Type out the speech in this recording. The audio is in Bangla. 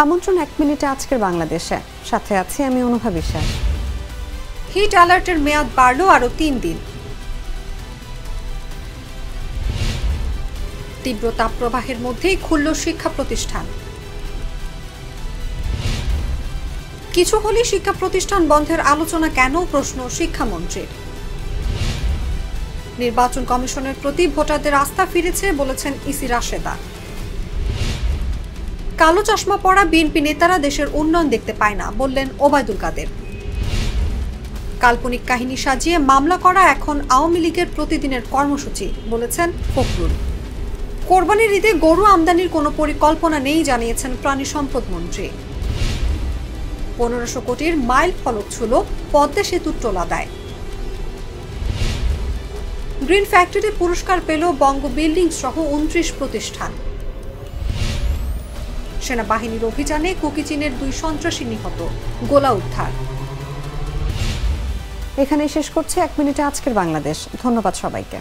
আমন্ত্রণ 1 মিনিটে আজকের বাংলাদেশে, সাথে আছি আমি অনুভা বিশ্বাস। হিট অ্যালার্টের মেয়াদ বাড়ল আরো 3 দিন। তীব্র তাপপ্রবাহের মধ্যেই খুলল শিক্ষা প্রতিষ্ঠান। কিছু হলে শিক্ষা প্রতিষ্ঠান বন্ধের আলোচনা কেন, প্রশ্ন শিক্ষামন্ত্রীর। নির্বাচন কমিশনের প্রতি ভোটারদের আস্থা ফিরেছে বলেছেন ইসি রাশেদা। কালো চশমা পরা বিএনপি নেতারা দেশের উন্নয়ন দেখতে পায় না বললেন ওবায়দুল কাদের। কাল্পনিক কাহিনী সাজিয়ে মামলা করা এখন আওয়ামী লীগের প্রতিদিনের কর্মসূচি বলেছেন ফখরুল। কোরবানির ঈদে গরু আমদানির কোনো পরিকল্পনা নেই জানিয়েছেন প্রাণী সম্পদ মন্ত্রী। 1500 কোটির মাইল ফলক ছিল পদ্মা সেতু টোলাদায়। গ্রিন ফ্যাক্টরি পুরস্কার পেল বঙ্গ বিল্ডিং সহ 29 প্রতিষ্ঠান। সেনাবাহিনীর অভিযানে কুকিচিনের 2 সন্ত্রাসী নিহত, গোলা উদ্ধার। এখানেই শেষ করছি 1 মিনিটে আজকের বাংলাদেশ। ধন্যবাদ সবাইকে।